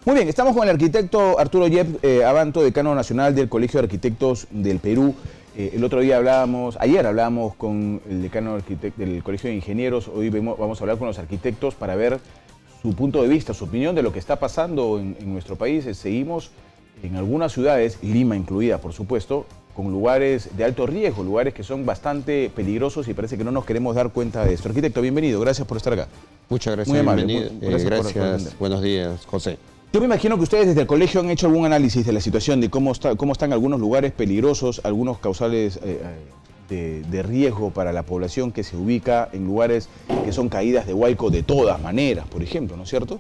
Muy bien, estamos con el arquitecto Arturo Yep Abanto, decano nacional del Colegio de Arquitectos del Perú. El otro día ayer hablábamos con el decano del Colegio de Ingenieros. Hoy vamos a hablar con los arquitectos para ver su punto de vista, su opinión de lo que está pasando en nuestro país. Seguimos en algunas ciudades, Lima incluida por supuesto, con lugares de alto riesgo, lugares que son bastante peligrosos y parece que no nos queremos dar cuenta de esto. Arquitecto, bienvenido, gracias por estar acá. Muchas gracias, muy amable. Bienvenido. Gracias, buenos días, José. Yo me imagino que ustedes desde el colegio han hecho algún análisis de la situación, de cómo están algunos lugares peligrosos, algunos causales de riesgo para la población que se ubica en lugares que son caídas de huaico de todas maneras, por ejemplo, ¿no es cierto?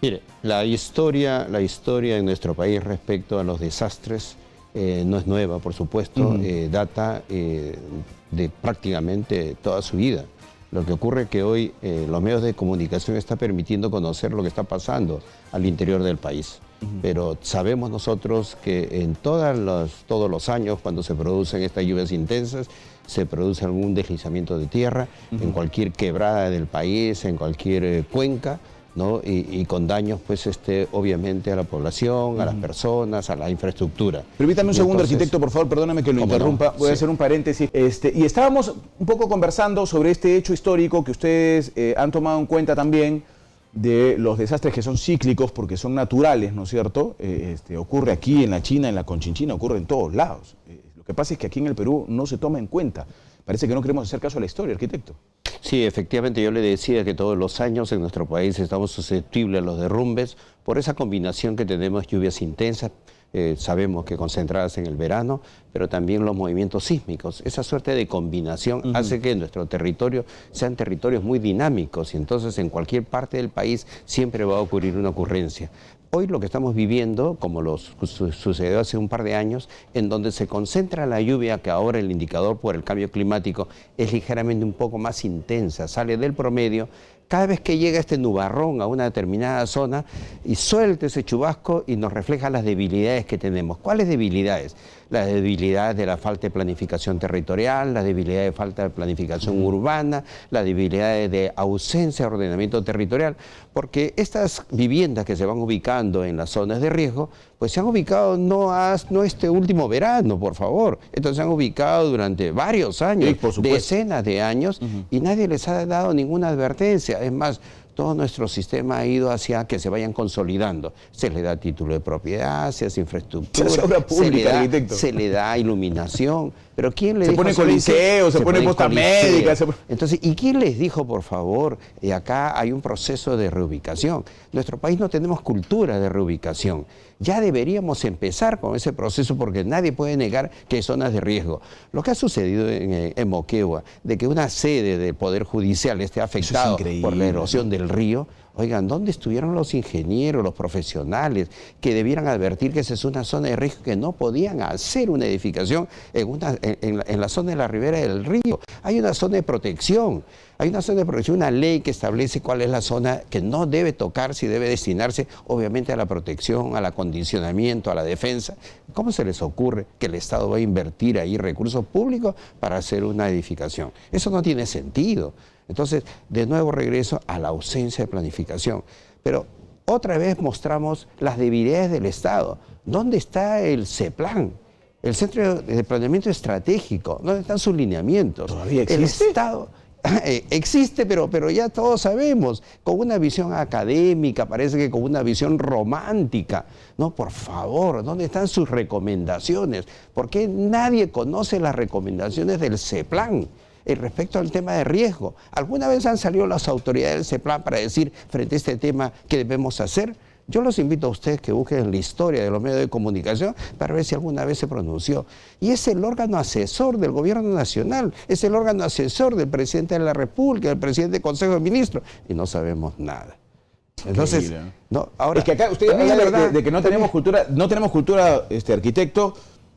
Mire, la historia en nuestro país respecto a los desastres no es nueva, por supuesto, data de prácticamente toda su vida. Lo que ocurre es que hoy los medios de comunicación están permitiendo conocer lo que está pasando al interior del país. Pero sabemos nosotros que en todos los años, cuando se producen estas lluvias intensas, se produce algún deslizamiento de tierra, en cualquier quebrada del país, en cualquier cuenca, ¿no? Y con daños, pues, obviamente a la población, a las personas, a la infraestructura. Permítame un segundo, arquitecto, por favor, perdóname que lo interrumpa. Voy a hacer un paréntesis. Y estábamos un poco conversando sobre este hecho histórico que ustedes han tomado en cuenta también, de los desastres que son cíclicos porque son naturales, ¿no es cierto? Ocurre aquí en la China, en la Conchinchina, ocurre en todos lados. Lo que pasa es que aquí en el Perú no se toma en cuenta. Parece que no queremos hacer caso a la historia, arquitecto. Sí, efectivamente, yo le decía que todos los años en nuestro país estamos susceptibles a los derrumbes por esa combinación que tenemos, lluvias intensas, sabemos que concentradas en el verano, pero también los movimientos sísmicos. Esa suerte de combinación hace que nuestro territorio sean territorios muy dinámicos y entonces en cualquier parte del país siempre va a ocurrir una ocurrencia. Hoy lo que estamos viviendo, como sucedió hace un par de años, en donde se concentra la lluvia, que ahora el indicador por el cambio climático es ligeramente un poco más intensa, sale del promedio. Cada vez que llega este nubarrón a una determinada zona y suelta ese chubasco y nos refleja las debilidades que tenemos. ¿Cuáles debilidades? Las debilidades de la falta de planificación territorial, las debilidades de falta de planificación urbana, las debilidades de ausencia de ordenamiento territorial, porque estas viviendas que se van ubicando en las zonas de riesgo, pues se han ubicado no este último verano, por favor. Entonces se han ubicado durante varios años, decenas de años, y nadie les ha dado ninguna advertencia. Es más, todo nuestro sistema ha ido hacia que se vayan consolidando. Se le da título de propiedad, se hace infraestructura, se le da iluminación. Pero ¿quién le dijo? Se pone coliseo, se pone posta médica. Entonces, ¿y quién les dijo, por favor, acá hay un proceso de reubicación? En nuestro país no tenemos cultura de reubicación. Ya deberíamos empezar con ese proceso porque nadie puede negar que hay zonas de riesgo. Lo que ha sucedido en Moquegua, de que una sede del Poder Judicial esté afectada por la erosión del río, oigan, ¿dónde estuvieron los ingenieros, los profesionales que debieran advertir que esa es una zona de riesgo, que no podían hacer una edificación en la zona de la ribera del río? Hay una zona de protección, una ley que establece cuál es la zona que no debe tocarse y debe destinarse obviamente a la protección, al acondicionamiento, a la defensa. ¿Cómo se les ocurre que el Estado va a invertir ahí recursos públicos para hacer una edificación? Eso no tiene sentido. Entonces, de nuevo regreso a la ausencia de planificación. Pero otra vez mostramos las debilidades del Estado. ¿Dónde está el CEPLAN? El Centro de Planeamiento Estratégico. ¿Dónde están sus lineamientos? ¿Todavía existe? El Estado existe, pero ya todos sabemos, con una visión académica, parece que con una visión romántica. No, por favor, ¿dónde están sus recomendaciones? ¿Por qué nadie conoce las recomendaciones del CEPLAN? Respecto al tema de riesgo. ¿Alguna vez han salido las autoridades del CEPLAN para decir frente a este tema qué debemos hacer? Yo los invito a ustedes que busquen la historia de los medios de comunicación para ver si alguna vez se pronunció. Y es el órgano asesor del gobierno nacional, es el órgano asesor del presidente de la República, del presidente del Consejo de Ministros, y no sabemos nada. Entonces, no, ahora, es que acá usted habla de que no tenemos cultura, arquitecto,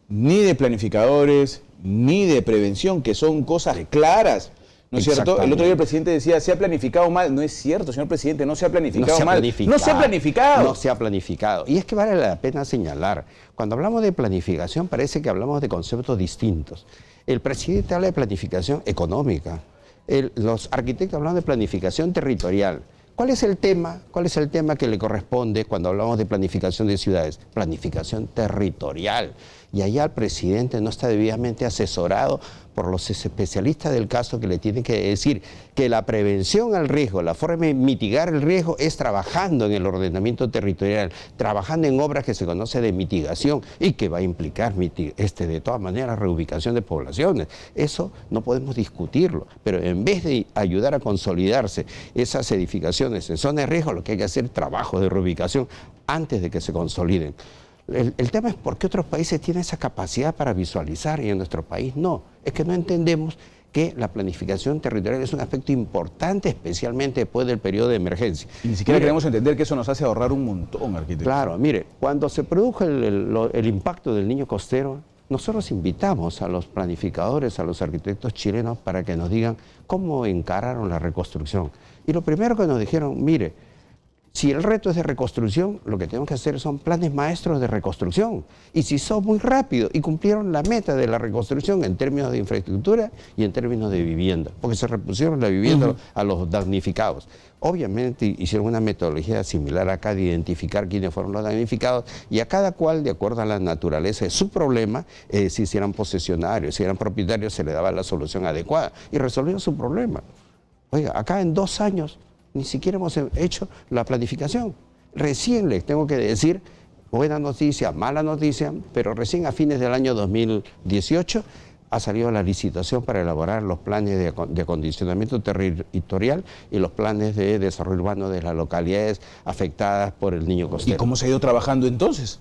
ni de planificadores, ni de prevención, que son cosas claras, ¿no es cierto? El otro día el presidente decía, se ha planificado mal. No es cierto, señor presidente, no se ha planificado mal. No se ha planificado. No se ha planificado. Y es que vale la pena señalar, cuando hablamos de planificación parece que hablamos de conceptos distintos. El presidente habla de planificación económica, los arquitectos hablamos de planificación territorial. ¿Cuál es el tema? ¿Cuál es el tema que le corresponde cuando hablamos de planificación de ciudades? Planificación territorial. Y allá el presidente no está debidamente asesorado por los especialistas del caso que le tienen que decir que la prevención al riesgo, la forma de mitigar el riesgo es trabajando en el ordenamiento territorial, trabajando en obras que se conoce de mitigación y que va a implicar de todas maneras reubicación de poblaciones. Eso no podemos discutirlo, pero en vez de ayudar a consolidarse esas edificaciones en zonas de riesgo, lo que hay que hacer es trabajo de reubicación antes de que se consoliden. El tema es por qué otros países tienen esa capacidad para visualizar y en nuestro país no. Es que no entendemos que la planificación territorial es un aspecto importante, especialmente después del periodo de emergencia. Y ni siquiera queremos entender que eso nos hace ahorrar un montón, arquitecto. Claro, mire, cuando se produjo el impacto del Niño Costero, nosotros invitamos a los planificadores, a los arquitectos chilenos para que nos digan cómo encararon la reconstrucción. Y lo primero que nos dijeron, mire, si el reto es de reconstrucción, lo que tenemos que hacer son planes maestros de reconstrucción. Y si son muy rápidos y cumplieron la meta de la reconstrucción en términos de infraestructura y en términos de vivienda, porque se repusieron la vivienda a los damnificados. Obviamente hicieron una metodología similar acá de identificar quiénes fueron los damnificados y a cada cual, de acuerdo a la naturaleza de su problema, si eran posesionarios, si eran propietarios, se le daba la solución adecuada y resolvieron su problema. Oiga, acá en 2 años ni siquiera hemos hecho la planificación. Recién les tengo que decir, buena noticia, mala noticia, pero recién a fines del año 2018 ha salido la licitación para elaborar los planes de acondicionamiento territorial y los planes de desarrollo urbano de las localidades afectadas por el Niño Costero. ¿Y cómo se ha ido trabajando entonces?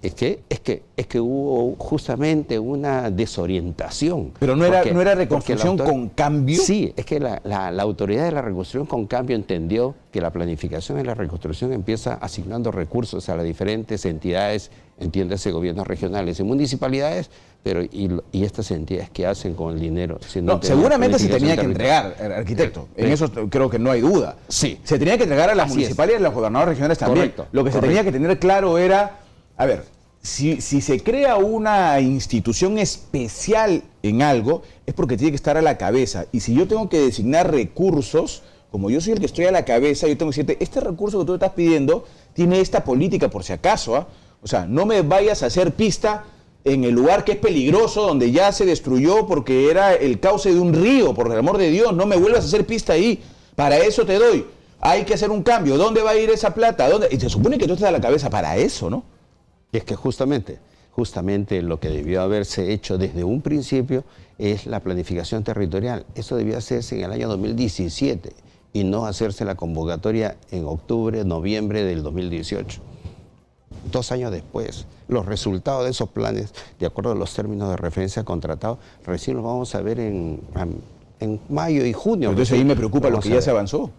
Es que hubo justamente una desorientación. Pero no era reconstrucción con cambio. Sí, es que la autoridad de la reconstrucción con cambio entendió que la planificación de la reconstrucción empieza asignando recursos a las diferentes entidades, entiéndase gobiernos regionales y municipalidades, pero y estas entidades que hacen con el dinero. No, seguramente se tenía que entregar, arquitecto. En eso creo que no hay duda. Sí. Se tenía que entregar a las municipalidades y a los gobernadores regionales también. Correcto, Lo que se tenía que tener claro era, a ver, si se crea una institución especial en algo, es porque tiene que estar a la cabeza. Y si yo tengo que designar recursos, como yo soy el que estoy a la cabeza, yo tengo que decirte, este recurso que tú estás pidiendo tiene esta política por si acaso, ¿ah? O sea, no me vayas a hacer pista en el lugar que es peligroso, donde ya se destruyó porque era el cauce de un río, por el amor de Dios, no me vuelvas a hacer pista ahí. Para eso te doy. Hay que hacer un cambio. ¿Dónde va a ir esa plata? ¿Dónde? Y se supone que tú estás a la cabeza para eso, ¿no? Y es que justamente lo que debió haberse hecho desde un principio es la planificación territorial. Eso debió hacerse en el año 2017 y no hacerse la convocatoria en octubre, noviembre del 2018. 2 años después, los resultados de esos planes, de acuerdo a los términos de referencia contratados, recién los vamos a ver en mayo y junio. Entonces ahí me preocupa lo que ya se avanzó,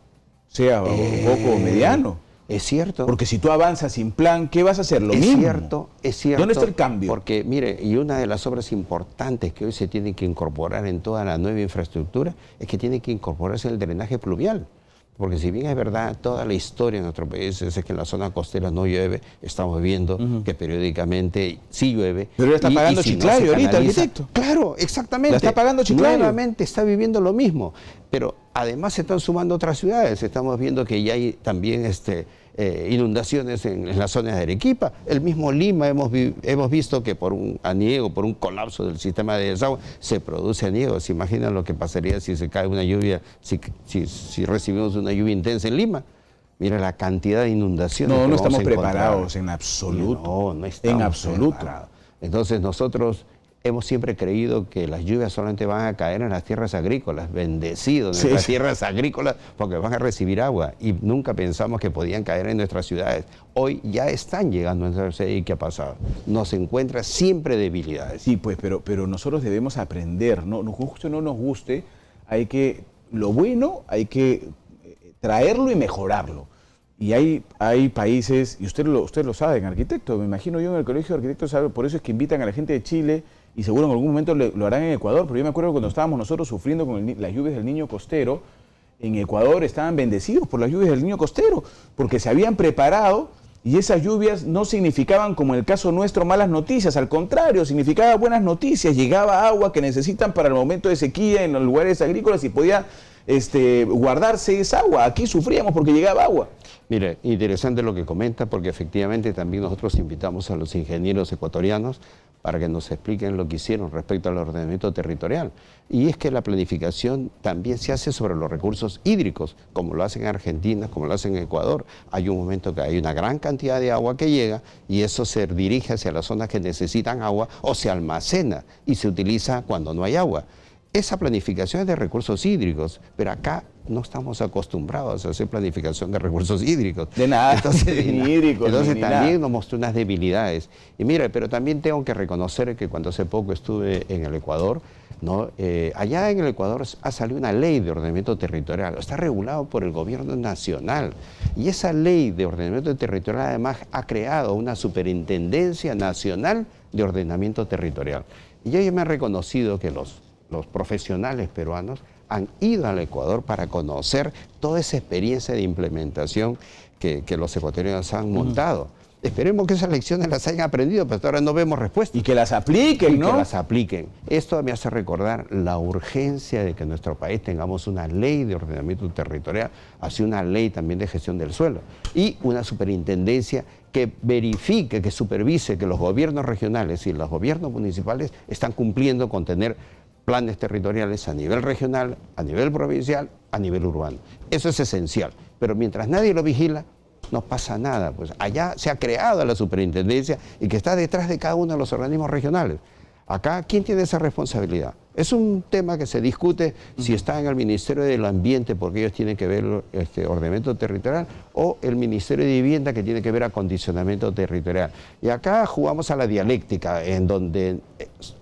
sea poco o mediano. Es cierto. Porque si tú avanzas sin plan, ¿qué vas a hacer? Lo mismo. Es cierto. ¿Dónde está el cambio? Porque, mire, y una de las obras importantes que hoy se tiene que incorporar en toda la nueva infraestructura es que tiene que incorporarse el drenaje pluvial. Porque si bien es verdad, toda la historia en nuestro país es que en la zona costera no llueve, estamos viendo que periódicamente sí llueve. Pero ya está pagando Chiclayo ahorita, arquitecto. Claro, exactamente. La está pagando Chiclayo. Nuevamente está viviendo lo mismo. Pero además se están sumando otras ciudades. Estamos viendo que ya hay también inundaciones en las zonas de Arequipa. El mismo Lima hemos visto que por un aniego, por un colapso del sistema de desagüe, se produce aniego. ¿Se imaginan lo que pasaría si se cae una lluvia, si recibimos una lluvia intensa en Lima? Mira la cantidad de inundaciones. No estamos preparados en absoluto. No estamos en absoluto. preparados. Entonces nosotros hemos siempre creído que las lluvias solamente van a caer en las tierras agrícolas, bendecidos en las tierras agrícolas, porque van a recibir agua. Y nunca pensamos que podían caer en nuestras ciudades. Hoy ya están llegando a nuestras ciudades. ¿Y qué ha pasado? Nos encuentra siempre debilidades. Sí, pues, pero nosotros debemos aprender, ¿no? Nos guste o no nos guste, lo bueno hay que traerlo y mejorarlo. Y hay países, y ustedes lo saben, arquitecto, me imagino yo en el Colegio de Arquitectos, por eso es que invitan a la gente de Chile, y seguro en algún momento lo harán en Ecuador, pero yo me acuerdo cuando estábamos nosotros sufriendo con las lluvias del Niño Costero, en Ecuador estaban bendecidos por las lluvias del Niño Costero, porque se habían preparado y esas lluvias no significaban, como en el caso nuestro, malas noticias, al contrario, significaba buenas noticias, llegaba agua que necesitan para el momento de sequía en los lugares agrícolas y podía guardarse esa agua. Aquí sufríamos porque llegaba agua. Mire, interesante lo que comenta, porque efectivamente también nosotros invitamos a los ingenieros ecuatorianos para que nos expliquen lo que hicieron respecto al ordenamiento territorial. Y es que la planificación también se hace sobre los recursos hídricos, como lo hacen en Argentina, como lo hacen en Ecuador. Hay un momento que hay una gran cantidad de agua que llega y eso se dirige hacia las zonas que necesitan agua o se almacena y se utiliza cuando no hay agua. Esa planificación es de recursos hídricos, pero acá no estamos acostumbrados a hacer planificación de recursos hídricos. De nada, entonces, ni hídricos. Entonces ni también nada. nos mostró unas debilidades. Y mira, pero también tengo que reconocer que cuando hace poco estuve en el Ecuador, ¿no? Allá en el Ecuador ha salido una ley de ordenamiento territorial, está regulado por el gobierno nacional. Y esa ley de ordenamiento territorial además ha creado una superintendencia nacional de ordenamiento territorial. Y ellos me han reconocido que los profesionales peruanos han ido al Ecuador para conocer toda esa experiencia de implementación que los ecuatorianos han montado. Esperemos que esas lecciones las hayan aprendido, pero hasta ahora no vemos respuestas. Y que las apliquen, ¿no? Que las apliquen. Esto me hace recordar la urgencia de que en nuestro país tengamos una ley de ordenamiento territorial, así una ley también de gestión del suelo y una superintendencia que verifique, que supervise que los gobiernos regionales y los gobiernos municipales están cumpliendo con tener planes territoriales a nivel regional, a nivel provincial, a nivel urbano. Eso es esencial, pero mientras nadie lo vigila, no pasa nada. Pues allá se ha creado la superintendencia y que está detrás de cada uno de los organismos regionales. Acá, ¿quién tiene esa responsabilidad? Es un tema que se discute si está en el Ministerio del Ambiente, porque ellos tienen que ver ordenamiento territorial, o el Ministerio de Vivienda, que tiene que ver acondicionamiento territorial. Y acá jugamos a la dialéctica, en donde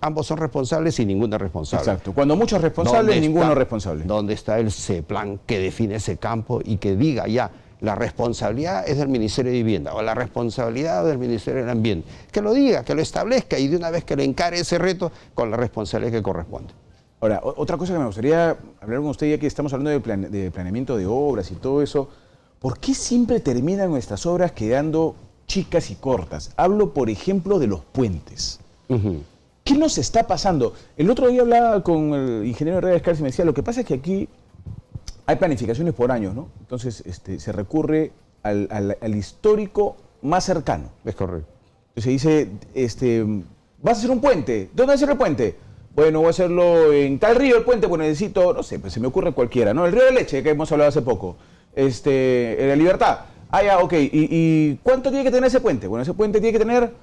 ambos son responsables y ninguno es responsable. Exacto. Cuando muchos responsables, ninguno es responsable. ¿Dónde está el CEPLAN que define ese campo y que diga ya, la responsabilidad es del Ministerio de Vivienda o la responsabilidad del Ministerio del Ambiente? Que lo diga, que lo establezca y de una vez que le encare ese reto con la responsabilidad que corresponde. Ahora, otra cosa que me gustaría hablar con usted, ya que estamos hablando de planeamiento de obras y todo eso, ¿por qué siempre terminan nuestras obras quedando chicas y cortas? Hablo, por ejemplo, de los puentes. ¿Qué nos está pasando? El otro día hablaba con el ingeniero Herrera Escalzi y me decía, lo que pasa es que aquí hay planificaciones por años, ¿no? Entonces se recurre al histórico más cercano. Es correcto. Entonces se dice, ¿vas a hacer un puente? ¿Dónde vas a hacer el puente? Bueno, voy a hacerlo en tal río el puente, pues necesito, no sé, pues se me ocurre cualquiera, ¿no? El río de Leche, que hemos hablado hace poco. En la Libertad. Ah, ya, ok. ¿Y cuánto tiene que tener ese puente? Bueno, ese puente tiene que tener,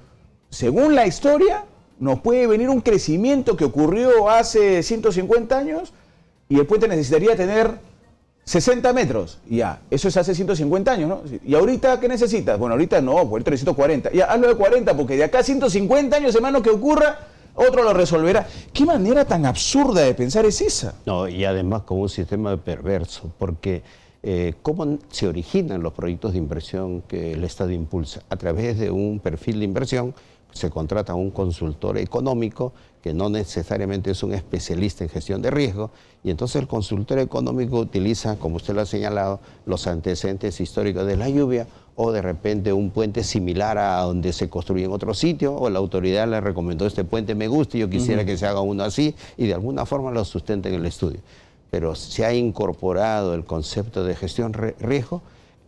según la historia, nos puede venir un crecimiento que ocurrió hace 150 años y el puente necesitaría tener 60 metros, ya, eso es hace 150 años, ¿no? ¿Y ahorita qué necesitas? Bueno, ahorita no, pues ahorita necesito 40. Ya, hazlo de 40, porque de acá a 150 años, hermano, que ocurra, otro lo resolverá. ¿Qué manera tan absurda de pensar es esa? No, y además con un sistema perverso, porque ¿cómo se originan los proyectos de inversión que el Estado impulsa? A través de un perfil de inversión, se contrata a un consultor económico que no necesariamente es un especialista en gestión de riesgo, y entonces el consultor económico utiliza, como usted lo ha señalado, los antecedentes históricos de la lluvia, o de repente un puente similar a donde se construyó en otro sitio, o la autoridad le recomendó este puente me gusta y yo quisiera que se haga uno así, y de alguna forma lo sustenta en el estudio. Pero se ha incorporado el concepto de gestión riesgo.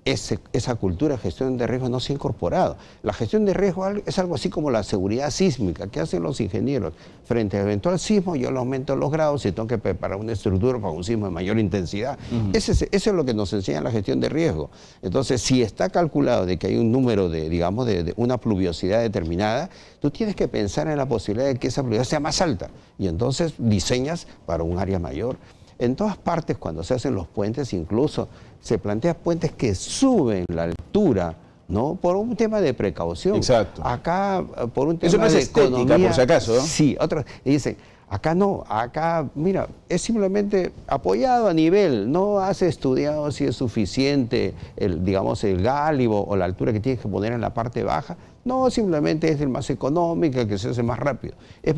Esa cultura de gestión de riesgo no se ha incorporado. La gestión de riesgo es algo así como la seguridad sísmica que hacen los ingenieros. Frente a eventual sismo, yo le aumento los grados y tengo que preparar una estructura para un sismo de mayor intensidad. Eso es lo que nos enseña la gestión de riesgo. Entonces, si está calculado de que hay un número de una pluviosidad determinada, tú tienes que pensar en la posibilidad de que esa pluviosidad sea más alta. Y entonces diseñas para un área mayor. En todas partes, cuando se hacen los puentes, incluso se plantean puentes que suben la altura, ¿no? Por un tema de precaución. Exacto. Acá, por un tema eso no es de estética, economía, por si acaso, ¿no? Sí, otros dicen, acá no, acá, mira, es simplemente apoyado a nivel, no has estudiado si es suficiente, el gálibo o la altura que tienes que poner en la parte baja. No, simplemente es el más económico, el que se hace más rápido. Es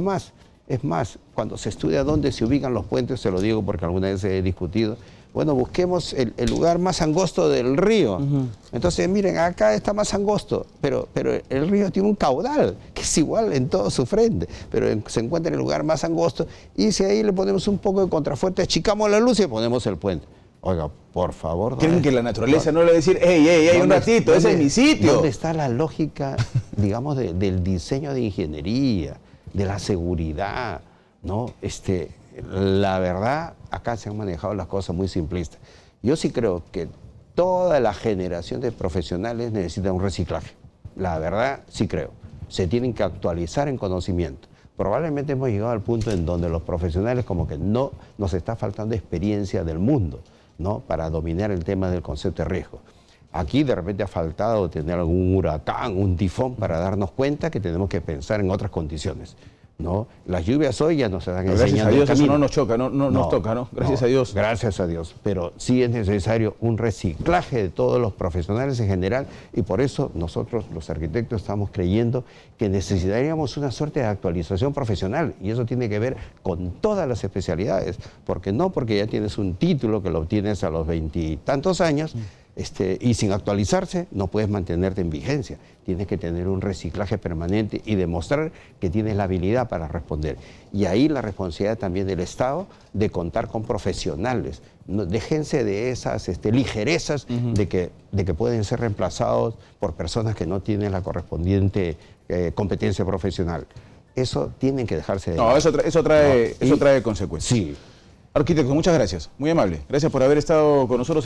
más, cuando se estudia dónde se ubican los puentes, se lo digo porque alguna vez he discutido, Bueno, busquemos el lugar más angosto del río. Entonces, miren, acá está más angosto, pero el río tiene un caudal que es igual en todo su frente, pero se encuentra en el lugar más angosto, y si ahí le ponemos un poco de contrafuerte, achicamos la luz y ponemos el puente. Oiga, por favor. ¿Creen que la naturaleza no le va a decir, hey, un ratito, ese es mi sitio? ¿Dónde está la lógica, digamos, del diseño de ingeniería, de la seguridad? ¿No? La verdad, acá se han manejado las cosas muy simplistas. Yo sí creo que toda la generación de profesionales necesita un reciclaje. La verdad, sí creo. Se tienen que actualizar en conocimiento. Probablemente hemos llegado al punto en donde los profesionales como que no nos está faltando experiencia del mundo, ¿no? Para dominar el tema del concepto de riesgo. Aquí de repente ha faltado tener algún huracán, un tifón para darnos cuenta que tenemos que pensar en otras condiciones, ¿no? Las lluvias hoy ya nos están enseñando. Gracias a Dios el camino. eso no nos choca, no nos toca, ¿no? Gracias a Dios. Gracias a Dios. Pero sí es necesario un reciclaje de todos los profesionales en general, y por eso nosotros los arquitectos estamos creyendo que necesitaríamos una suerte de actualización profesional, y eso tiene que ver con todas las especialidades, porque no porque ya tienes un título que lo obtienes a los 20 y tantos años, y sin actualizarse no puedes mantenerte en vigencia. Tienes que tener un reciclaje permanente y demostrar que tienes la habilidad para responder. Y ahí la responsabilidad también del Estado de contar con profesionales. No, déjense de esas ligerezas de que pueden ser reemplazados por personas que no tienen la correspondiente competencia profesional. Eso tienen que dejarse de lado. No, eso trae consecuencias. Sí. Arquitecto, muchas gracias. Muy amable. Gracias por haber estado con nosotros.